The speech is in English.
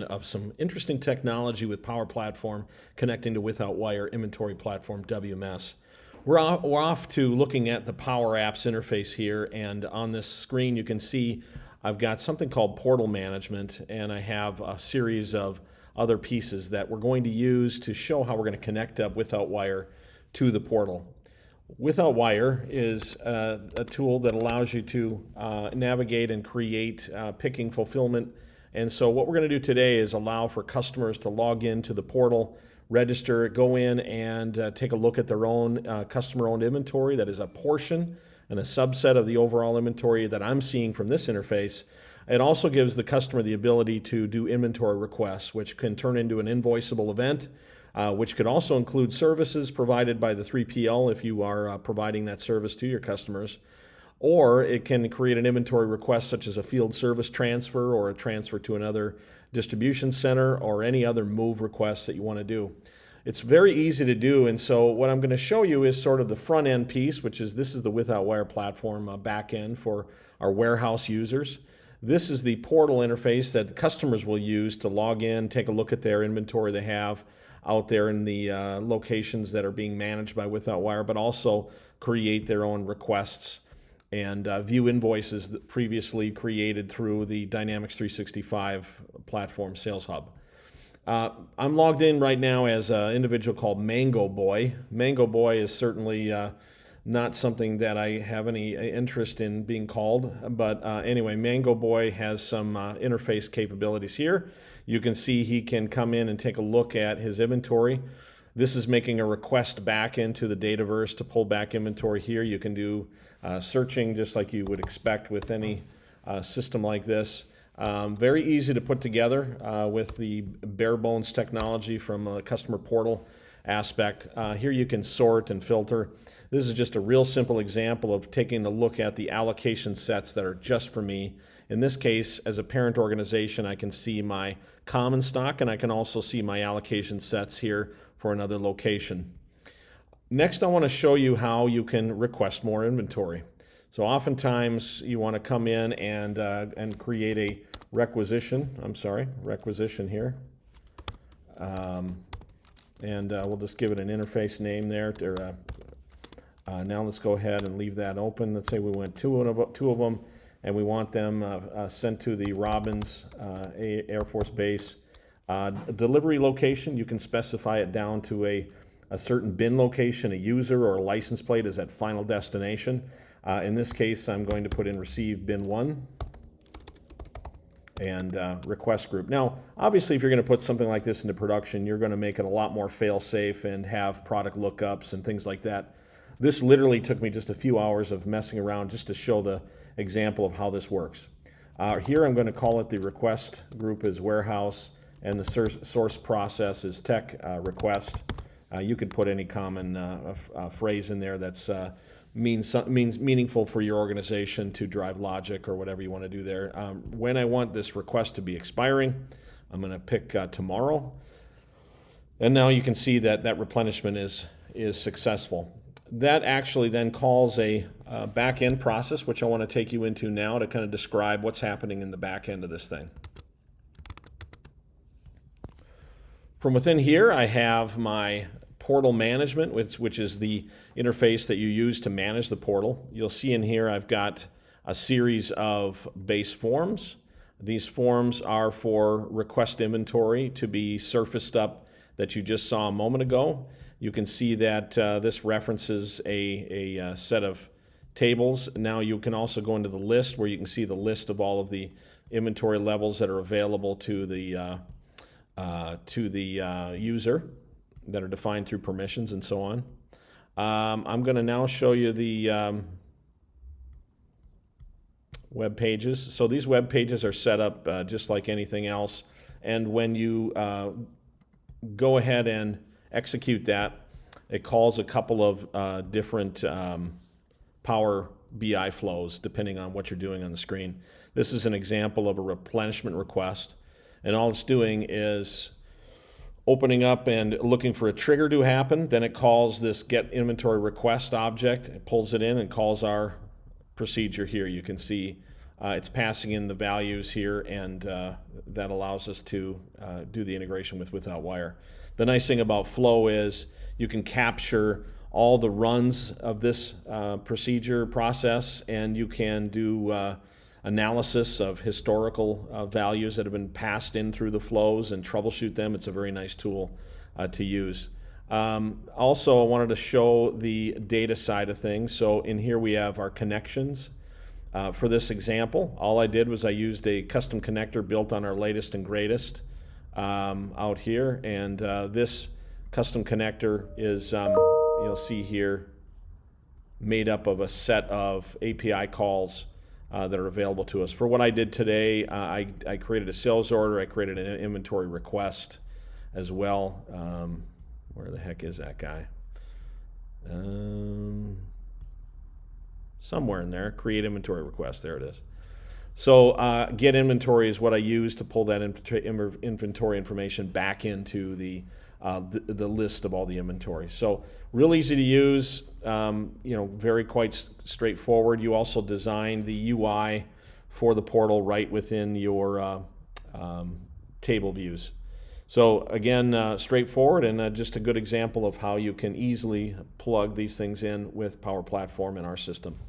Of some interesting technology with Power Platform connecting to Without Wire Inventory Platform WMS. We're off to looking at the Power Apps interface here, and on this screen you can see I've got something called Portal Management, and I have a series of other pieces that we're going to use to show how we're going to connect up Without Wire to the portal. Without Wire is a tool that allows you to navigate and create picking fulfillment. And so what we're going to do today is allow for customers to log into the portal, register, go in and take a look at their own customer-owned inventory. That is a portion and a subset of the overall inventory that I'm seeing from this interface. It also gives the customer the ability to do inventory requests, which can turn into an invoiceable event, which could also include services provided by the 3PL if you are providing that service to your customers. Or it can create an inventory request such as a field service transfer or a transfer to another distribution center or any other move requests that you want to do. It's very easy to do, and so what I'm going to show you is sort of the front end piece, which is this is the Without Wire platform back end for our warehouse users. This is the portal interface that customers will use to log in, take a look at their inventory they have out there in the locations that are being managed by Without Wire, but also create their own requests and view invoices that previously created through the Dynamics 365 platform Sales Hub. I'm logged in right now as an individual called Mango Boy. Mango Boy is certainly not something that I have any interest in being called, but anyway, Mango Boy has some interface capabilities here. You can see he can come in and take a look at his inventory. This is making a request back into the Dataverse to pull back inventory here. You can do searching just like you would expect with any system like this. Very easy to put together with the bare bones technology from a customer portal aspect. Here you can sort and filter. This is just a real simple example of taking a look at the allocation sets that are just for me. In this case, as a parent organization, I can see my common stock and I can also see my allocation sets here for another location. Next, I want to show you how you can request more inventory. So oftentimes you want to come in and create a requisition here. We'll just give it an interface name there. Now let's go ahead and leave that open. Let's say we want two of them, and we want them sent to the Robins Air Force Base. Delivery location, you can specify it down to a certain bin location, a user, or a license plate is at final destination. In this case, I'm going to put in receive bin 1 and request group. Now, obviously, if you're going to put something like this into production, you're going to make it a lot more fail-safe and have product lookups and things like that. This literally took me just a few hours of messing around just to show the example of how this works. Here I'm going to call it the request group is warehouse, and the source process is tech request. You could put any common phrase in there that's means meaningful for your organization to drive logic or whatever you want to do there. When I want this request to be expiring, I'm going to pick tomorrow. And now you can see that that replenishment is successful. That actually then calls a back-end process, which I want to take you into now to kind of describe what's happening in the back end of this thing. From within here, I have my portal management, which is the interface that you use to manage the portal. You'll see in here I've got a series of base forms. These forms are for request inventory to be surfaced up that you just saw a moment ago. You can see that this references a set of tables. Now you can also go into the list where you can see the list of all of the inventory levels that are available to the user that are defined through permissions and so on. I'm going to now show you the web pages. So these web pages are set up just like anything else. And when you go ahead and execute that, it calls a couple of different Power BI flows depending on what you're doing on the screen. This is an example of a replenishment request. And all it's doing is opening up and looking for a trigger to happen. Then it calls this get inventory request object. It pulls it in and calls our procedure here. You can see It's passing in the values here, and that allows us to do the integration with Without Wire. The nice thing about Flow is you can capture all the runs of this procedure process, and you can do analysis of historical values that have been passed in through the flows and troubleshoot them. It's a very nice tool to use. Also, I wanted to show the data side of things. So in here we have our connections. For this example, all I did was I used a custom connector built on our latest and greatest out here, and this custom connector is, you'll see here, made up of a set of API calls that are available to us. For what I did today, I created a sales order, I created an inventory request as well. Where the heck is that guy? Somewhere in there, create inventory request, there it is. So get inventory is what I use to pull that inventory information back into the list of all the inventory. So real easy to use, very quite straightforward. You also designed the UI for the portal right within your table views. So again, straightforward, and just a good example of how you can easily plug these things in with Power Platform in our system.